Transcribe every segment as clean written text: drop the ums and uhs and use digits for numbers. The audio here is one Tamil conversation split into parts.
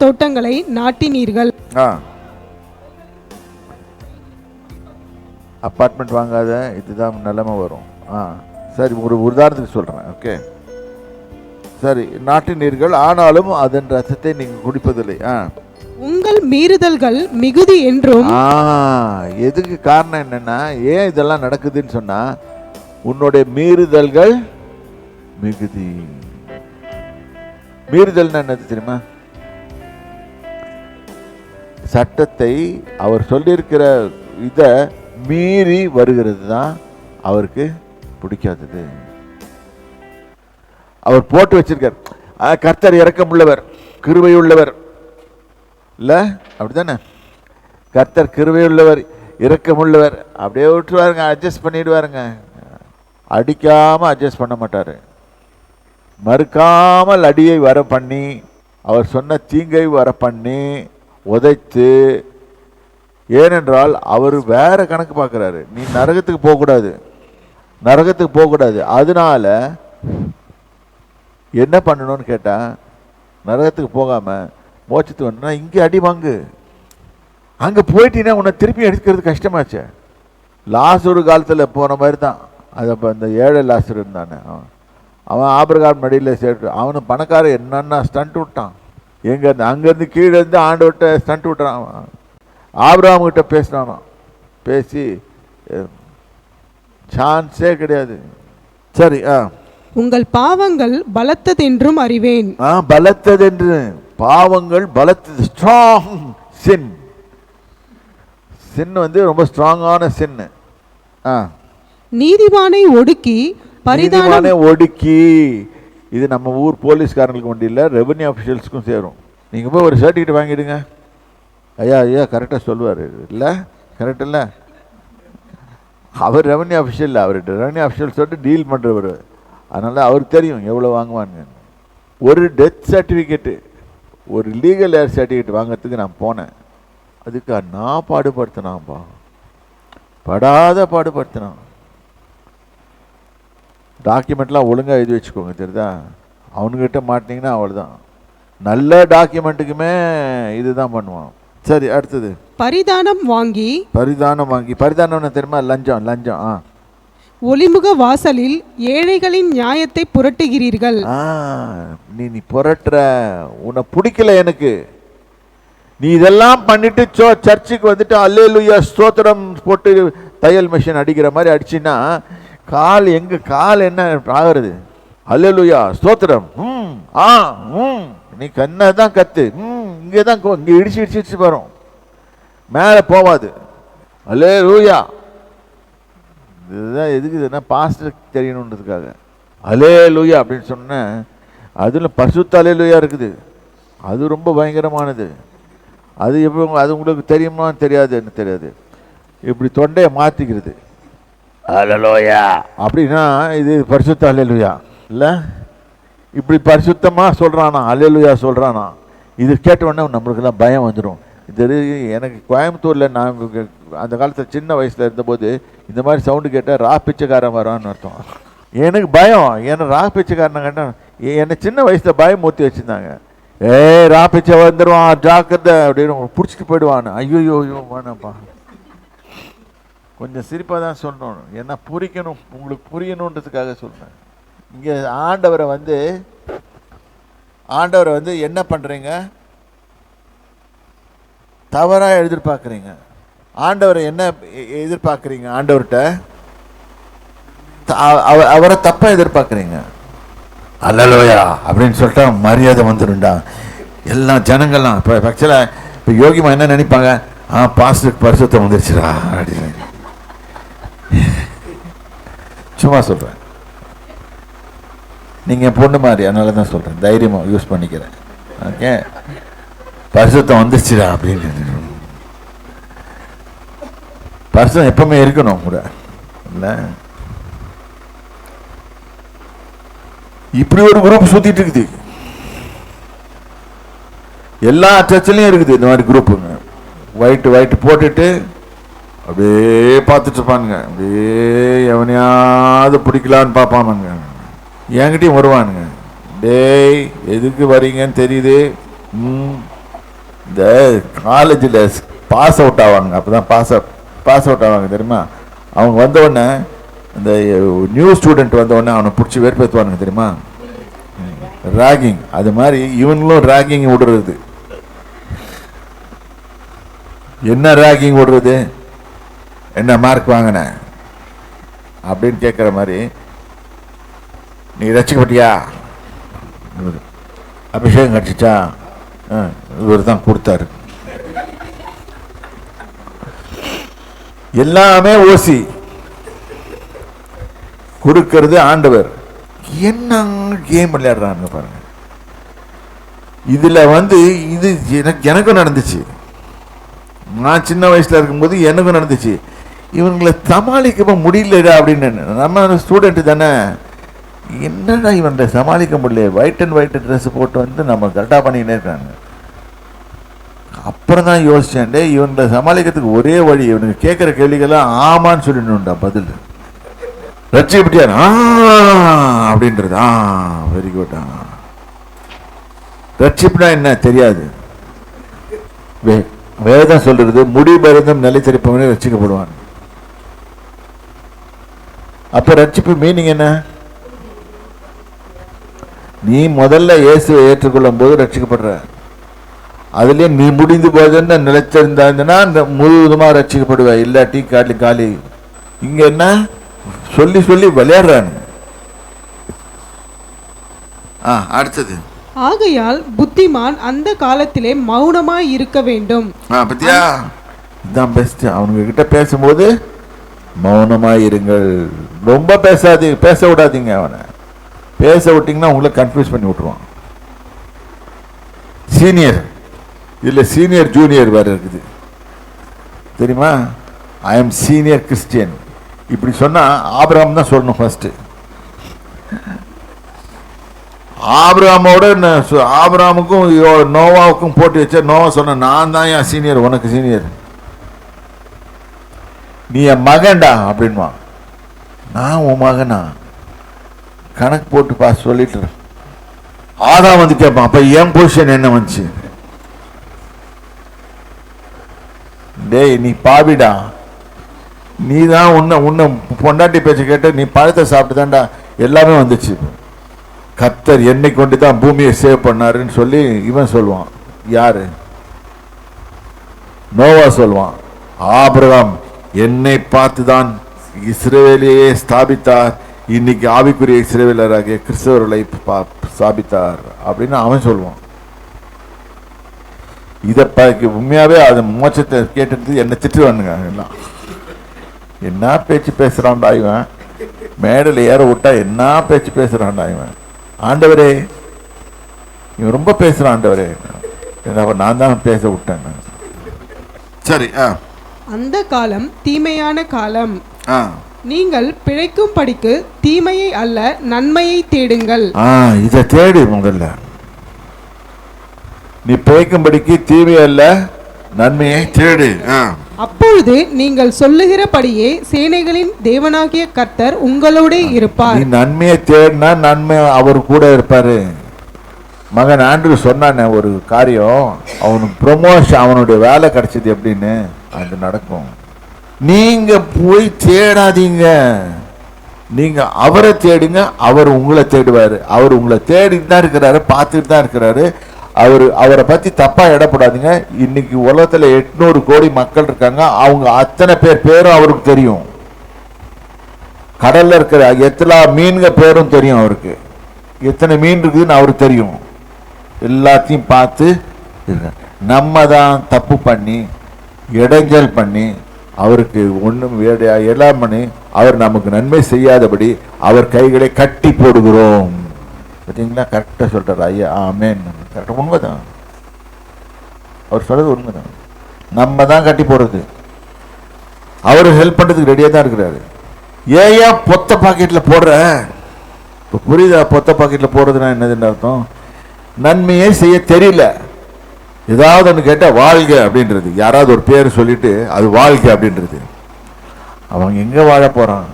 தோட்டங்களை நாட்டினீர்கள். அப்பார்ட்மெண்ட் வாங்காத, இதுதான் நிலைமை வரும். சரி, ஒரு உதாரணத்துக்கு சொல்றேன். ஓகே, சரி, நாட்டினீர்கள், ஆனாலும் அதன் ரசத்தை நீங்க குடிப்பதில்லை. உங்கள் மீறுதல்கள் மிகுதி என்றும். எதுக்கு காரணம் என்னன்னா, ஏன் இதெல்லாம் நடக்குதுன்னு சொன்னா, உன்னுடைய மீறுதல்கள் மிகுதி. மீறுதல்னா என்னது தெரியுமா? சட்டத்தை அவர் சொல்லியிருக்கிற இத மீறி வருகிறது தான் அவருக்கு பிடிக்காதது. அவர் போட்டு வச்சிருக்கார், கர்த்தர் இரக்கமுள்ளவர், கிருபையுள்ளவர், இல்ல அப்படித்தானே? கர்த்தர் கிருபையுள்ளவர், இரக்கமுள்ளவர், அப்படியே விட்டுருவாருங்க, அட்ஜஸ்ட் பண்ணிடுவாருங்க. அடிக்காம அட்ஜஸ்ட் பண்ண மாட்டாரு. மறுக்காமல் அடியை வர பண்ணி, அவர் சொன்ன தீங்கை வர பண்ணி உதைத்து. ஏனென்றால் அவர் வேற கணக்கு பார்க்கிறாரு. நீ நரகத்துக்கு போகக்கூடாது, நரகத்துக்கு போகக்கூடாது. அதனால என்ன பண்ணணும்னு கேட்டா, நரகத்துக்கு போகாம மோட்சத்துக்கு வரணும்னா இங்கே அடி வாங்கு. அங்கே போயிட்டீங்கன்னா உன்னை திருப்பி எடுக்கிறது கஷ்டமாச்சு. லாசரு காலத்தில் போன மாதிரி தான். அது அப்போ அந்த ஏழை லாசர் இருந்தானே, அவன் ஆபிரகாம் மடியில் சேர்த்து, அவனு பணக்காரன் என்னன்னா ஸ்டண்ட் விட்டான். எங்கேருந்து அங்கேருந்து கீழே இருந்து ஆண்டவர்கிட்ட ஸ்டண்ட் விட்டுறான். அவன் ஆபிரகாம் கிட்ட பேசினானோ, பேசி சான்ஸே கிடையாது. சரி, உங்கள் பாவங்கள் பலத்ததென்றும் அறிவேன். பலத்ததென்று, பாவங்கள் பலத்தது, ஸ்ட்ராங் சின். சின் வந்து ரொம்ப ஸ்ட்ராங்கான சின். நீதிமானை ஒடுக்கி, பரிதானனை ஒடுக்கி. இது நம்ம ஊர் போலீஸ்காரங்களுக்கு ஒன்றும் இல்லை, ரெவன்யூ ஆஃபீஷியல்ஸ்க்கும் சேரும். நீங்கள் போய் ஒரு சர்டிஃபிகேட் வாங்கிடுங்க. ஐயா ஐயா கரெக்டாக சொல்லுவார், இல்லை கரெக்ட் இல்லை? அவர் ரெவன்யூ ஆஃபீஷியல் இல்லை, அவர் ரெவன்யூ ஆஃபீஷியல்ஸோடு டீல் பண்ணுறவர். அதனால் அவருக்கு தெரியும் எவ்வளோ வாங்குவாங்க. ஒரு டெத் சர்டிஃபிகேட்டு, ஒரு லீகல் ஏர் சர்டிஃபிகேட் வாங்கிறதுக்கு நான் போனேன். அதுக்கு நான் பாடுபடுத்தினான்ப்பா, படாத பாடுபடுத்தினான். டாக்குமெண்ட்லாம் ஒழுங்காக எழுதி வச்சுக்கோங்க, தெரியுதா? அவனுக்கிட்ட மாட்டினீங்கன்னா அவ்வளோதான். நல்ல டாக்குமெண்ட்டுக்குமே இதுதான் பண்ணுவான். சரி, அடுத்தது பரிதானம் வாங்கி. பரிதானம் வாங்கி, பரிதானம் தெரியுமா? லஞ்சம். லஞ்சம். ஒளிமுக வாசலில் ஏழைகளின் நியாயத்தை புரட்டுகிறீர்கள். நீ புரட்டுற, உன்னை பிடிக்கல எனக்கு. நீ இதெல்லாம் பண்ணிட்டு சர்ச்சுக்கு வந்துட்டு அல்லேலூயா ஸ்தோத்திரம் போட்டு தையல் மிஷின் அடிக்கிற மாதிரி அடிச்சுன்னா கால் எங்க கால் என்ன ஆகிறது? அல்லேலூயா ஸ்தோத்திரம், நீ கண்ணதான் கத்து, இங்கே தான் இங்கே இடிச்சு இடிச்சு இடிச்சு வரும், மேலே போவாது. அல்லேலூயா. இதுதான் எதுக்குதுன்னா பாஸ்டருக்கு தெரியணுன்றதுக்காக அல்லேலூயா அப்படின்னு சொன்ன. அதில் பரிசுத்த அல்லேலூயா இருக்குது, அது ரொம்ப பயங்கரமானது. அது எப்போ, அது உங்களுக்கு தெரியுமா? தெரியாது. இப்படி தொண்டையை மாற்றிக்கிறது, அல்லேலூயா அப்படின்னா இது பரிசுத்த அல்லேலூயா இல்லை. இப்படி பரிசுத்தமாக சொல்கிறானா, அல்லேலூயா சொல்கிறானா. இது கேட்டவுடனே நம்மளுக்கெல்லாம் பயம் வந்துடும். இது எனக்கு கோயம்புத்தூரில் நான் அந்த காலத்தில் சின்ன வயசில் இருந்தபோது இந்த மாதிரி சவுண்டு கேட்டால் ரா பிச்சைக்காரன் வரான்னு அர்த்தம். எனக்கு பயம். ஏன்னா ரா பிச்சைக்காரனை கேட்டால் என்னை சின்ன வயசில் பயம் ஊற்றி வச்சுருந்தாங்க. ரா பிச்சை வந்துடுவான், ஜாக்கிரதை அப்படின்னு பிடிச்சிட்டு போயிடுவான்னு. ஐயோ வேணாப்பா. கொஞ்சம் சிரிப்பாக தான் சொல்லணும், ஏன்னா புரிக்கணும், உங்களுக்கு புரியணுன்றதுக்காக சொல்கிறேன். இங்கே ஆண்டவரை வந்து என்ன பண்ணுறீங்க? தவறாக எதிர்பார்க்குறீங்க. ஆண்டவரை என்ன எதிர்பார்க்குறீங்க? ஆண்டவர்கிட்ட அவரை தப்பாக எதிர்பார்க்குறீங்க. அல்லேலூயா அப்படின்னு சொல்லிட்டா மரியாதை வந்துடும்டா. எல்லா ஜனங்கள்லாம் இப்போ ஆக்சுவலாக இப்போ யோகிமா என்ன நினைப்பாங்க? பாஸ்டருக்கு பரிசுத்தம் வந்துருச்சுடா அப்படின்னு. சும்மா சொல்கிறேன், நீங்கள் பொண்ணு மாதிரி, அதனால தான் சொல்கிறேன், தைரியமாக யூஸ் பண்ணிக்கிறேன். ஓகே, பரிசுத்தம் வந்துருச்சுடா அப்படின்னு. பரிசுத்தம் எப்பவுமே இருக்கணும் கூட இல்லை. இப்படி ஒரு குரூப் சுத்திட்டு இருக்குது, எல்லா சர்ச்சிலையும் இருக்குது இந்த மாதிரி குரூப்புங்க. ஒயிட்டு போட்டுட்டு அப்படியே பார்த்துட்டு இருப்பானுங்க. அப்படியே எவனையாவது பிடிக்கலான்னு பார்ப்பானுங்க. என்கிட்டையும் வருவானுங்க, டேய் எதுக்கு வரீங்கன்னு தெரியுது, இந்த காலேஜில் பாஸ் அவுட் ஆவாங்க, அப்போ தான் பாஸ் அவுட் ஆவாங்க தெரியுமா? அவங்க வந்தவுடனே இந்த நியூ ஸ்டூடெண்ட் வந்தவுடனே அவனை பிடிச்சி வேறுபடுத்துவானுங்க தெரியுமா? ராகிங். அது மாதிரி இவங்களும் ராகிங் விடுறது. என்ன ராகிங் விடுறது? என்ன மார்க் வாங்கின அப்படின்னு கேட்குற மாதிரி, நீ ரசிக்கப்பட்டியா, அபிஷேகம் கட்சிச்சா, இவர் தான் கொடுத்தாரு. எல்லாமே ஓசி கொடுக்கிறது ஆண்டவர். என்ன கேம் விளையாடுறாங்க பாருங்க. இதுல இது எனக்கும் நடந்துச்சு. நான் சின்ன வயசுல இருக்கும்போது எனக்கும் நடந்துச்சு. இவங்களை சமாளிக்க முடியலடா அப்படின்னு. நம்ம ஸ்டூடெண்ட் தானே, என்னடா இவங்களை சமாளிக்க முடியல, ஒயிட் அண்ட் ஒயிட் ட்ரெஸ் போட்டு நம்ம கரெக்டாக பண்ணிக்கிட்டே இருக்காங்க. அப்புறம் தான் யோசிச்சேன், இவங்களை சமாளிக்கிறதுக்கு ஒரே வழி, இவனுக்கு கேட்குற கேள்விகள்லாம் ஆமான்னு சொல்லிடணும்டா பதில். ரட்சிக்கப்பட்டியா அப்படின்றது. Very good. ரட்சிப்புனா என்ன தெரியாது. வேதம் சொல்றது முடிபெருந்தும் நிலைத்திருப்பவனே ரட்சிக்கப்படுவான். அப்ப ரட்சிப்பு மீனிங் என்ன? நீ முதல்ல இயேசுவை ஏற்றுக்கொள்ளும் போது ரட்சிக்கப்படுற. அதுலயே நீ முடிந்து போதுன்னு நிலைச்சிருந்தா முழுவதுமா ரட்சிக்கப்படுவ. இல்லாட்டி காலி. இங்க என்ன சொல்லி சொல்லி விளையாடுறான். அடுத்தது, ஆகையால் புத்திமான் அந்த காலத்திலே மௌனமாய் இருக்க வேண்டும். பத்தியா, இதுதான் பெஸ்ட். அவனுங்க கிட்ட பேசும்போது மௌனமாய் இருங்கள். ரொம்ப பேச விடாதீங்க. அவனை பேச விட்டீங்கன்னா உங்களை கன்ஃபியூஸ் பண்ணி விட்டுருவான். சீனியர், இதுல சீனியர் ஜூனியர் வேற இருக்குது தெரியுமா? ஐ எம் சீனியர் கிறிஸ்டியன் இப்படி சொன்னா ஆபிரகாம் தான் சொல்லணும் ஃபர்ஸ்ட். ஆபிரகாமுக்கும் நோவாவுக்கும் போட்டு வச்ச. நோவா சொன்ன, நான் தான் என் சீனியர், உனக்கு சீனியர், நீ என் மகன்டா அப்படின்வா. நான் உன் மகனா? கணக்கு போட்டு சொல்லிட்டு ஆதாம் வந்து கேட்பான், அப்ப என் பொசிஷன் என்ன வந்துச்சு? டேய் நீ பாவிடா, நீ தான் உன்னை பொண்டாட்டி பேச்ச கேட்டு நீ பழத்தை சாப்பிட்டு தான்டா எல்லாமே வந்துச்சு. கர்த்தர் என்னை கொண்டு தான் பூமியை சேவ் பண்ணாருன்னு சொல்லி இவன் சொல்லுவான். யாரு? நோவா சொல்லுவான். ஆபிரகாம் என்னை பார்த்து தான் இஸ்ரவேலையே ஸ்தாபித்தார், இன்னைக்கு ஆவிக்குரிய இஸ்ரவேலராகிய கிறிஸ்தவர்களை ஸ்தாபித்தார் அப்படின்னு அவன் சொல்லுவான். இதை உண்மையாவே அது மோட்சத்தை கேட்டு என்ன திட்டுவானுங்க எல்லாம். என்ன பேச்சு பேசுறான்டா இவன், மேடல ஏற விட்டா என்ன பேச்சு பேசுறான்டா இவன். ஆண்டவரே இவன் ரொம்ப பேசுறான் ஆண்டவரே, நான் தான் பேச விட்டேன். சரி, அந்த காலம் தீமையான காலம். நீங்கள் பிழைக்கும் படிக்கு தீமையை அல்ல நன்மையை தேடுங்கள். இதை தேடு முதல்ல. நீ பிழைக்கும்படிக்கு தீமை அல்ல நன்மையை தேடு. அப்பொழுது நீங்கள் சொல்லுகிறபடியே சேனைகளின் தேவனாகிய கர்த்தர் உங்களோட இருப்பார். நீ நன்மையை தேடினா நன்மை அவர் கூட இருப்பாரு. மகன் ஆண்ட்ரூ சொன்னானே ஒரு காரியம், அவனுக்கு ப்ரொமோஷன், அவனுடைய வேலை கிடைச்சது எப்படின்னு, அது நடக்கும். நீங்க போய் தேடாதீங்க, நீங்க அவரை தேடுங்க, அவர் உங்களை தேடுவாரு. அவர் உங்களை தேடிட்டு தான் இருக்கிறாரு, பார்த்துட்டு தான் இருக்கிறாரு. அவரை பத்தி தப்பா இடப்படாதீங்க. இன்னைக்கு உலகத்துல 800 கோடி மக்கள் இருக்காங்க, அவங்க அத்தனை பேரும் அவருக்கு தெரியும். கடல்ல இருக்கிற எத்தனை மீன்க பேரும் தெரியும் அவருக்கு, எத்தனை மீன் இருக்குதுன்னு அவருக்கு தெரியும். எல்லாத்தையும் பார்த்து நம்ம தான் தப்பு பண்ணி இடைஞ்சல் பண்ணி அவருக்கு ஒன்றும் எல்லாம் பண்ணி அவர் நமக்கு நன்மை செய்யாதபடி அவர் கைகளை கட்டி போடுகிறோம். பார்த்தீங்களா? கரெக்டாக சொல்கிறார் ஐயா. ஆமேன். கரெக்டாக உண்மைதான், அவர் சொல்றது உண்மைதான். நம்ம தான் கட்டி போடுறது, அவர் ஹெல்ப் பண்ணுறதுக்கு ரெடியாக தான் இருக்கிறாரு. ஏன் பொத்த பாக்கெட்டில் போடுற? இப்போ புரியுதா? பொத்த பாக்கெட்டில் போடுறதுன்னா என்னதுன்னு அர்த்தம்? நன்மையே செய்ய தெரியல, ஏதாவது ஒன்று கேட்டால் வாழ்க அப்படின்றது, யாராவது ஒரு பேர் சொல்லிட்டு அது வாழ்க அப்படின்றது. அவன் எங்கே வாழ போகிறான்?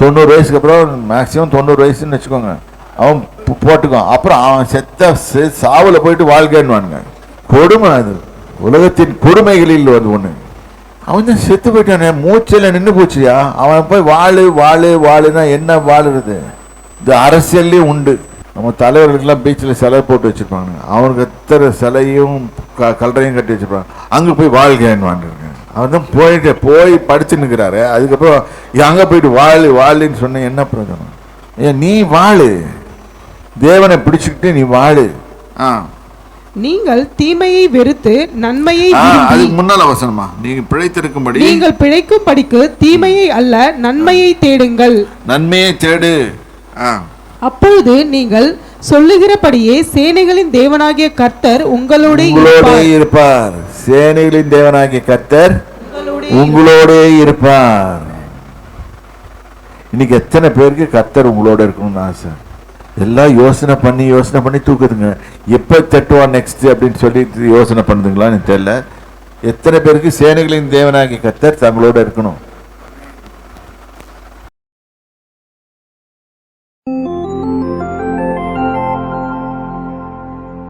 90 வயசுக்கு அப்புறம், மேக்ஸிமம் 90 வயசுன்னு வச்சுக்கோங்க, அவன் போட்டுக்குவான். அப்புறம் அவன் செத்த சாவில் போயிட்டு வாழ்க்கைன்னுவானுங்க. கொடுமை, அது உலகத்தின் கொடுமைகளில் அது ஒண்ணு. அவன் தான் செத்து போயிட்டானே, மூச்சில் நின்று போச்சியா. அவன் போய் வாழுனா என்ன வாழுறது? இது அரசியல்லையும் உண்டு. நம்ம தலைவர்களுக்கெல்லாம் பீச்சில் சிலை போட்டு வச்சிருப்பாங்க, அவனுக்கு எத்தனை சிலையும் கல்லறையும் கட்டி வச்சிருப்பாங்க. அங்கே போய் வாழ்க்கைன்னு வாழ்ந்துருக்கேன். அவன் தான் போய் படிச்சு நிற்கிறாரு. அதுக்கப்புறம் அங்கே போயிட்டு வாழுன்னு சொன்ன என்ன பிரயோஜனம்? ஏன் நீ வாழு, தேவனை பிடிச்சுக்கிட்டு நீ வாழு. நீங்கள் தீமையை வெறுத்து நன்மையை அது முன்னால வசனமா, நீங்க பிழைத்திருக்கும்படி, நீங்கள் பிழைக்கும்படிக்கு தீமையை அல்ல நன்மையை தேடுங்கள். நன்மையை தேடு. அப்பொழுது நீங்கள் சொல்லுகிறபடியே சேனைகளின் தேவனாகிய கர்த்தர் உங்களோட இருப்பார். சேனைகளின் தேவனாகிய கர்த்தர் உங்களோட இருப்பார். இன்னைக்கு எத்தனை பேருக்கு கர்த்தர் உங்களோட இருக்கணும்னு ஆசை? எல்லாம் யோசனை பண்ணி தூக்குதுங்க. எப்போ தட்டுவான் நெக்ஸ்ட் அப்படின்னு சொல்லிட்டு யோசனை பண்ணுதுங்களான்னு தெரியல. எத்தனை பேருக்கு சேனைகளின் தேவனாகிய கர்த்தர் தங்களோட இருக்கணும்?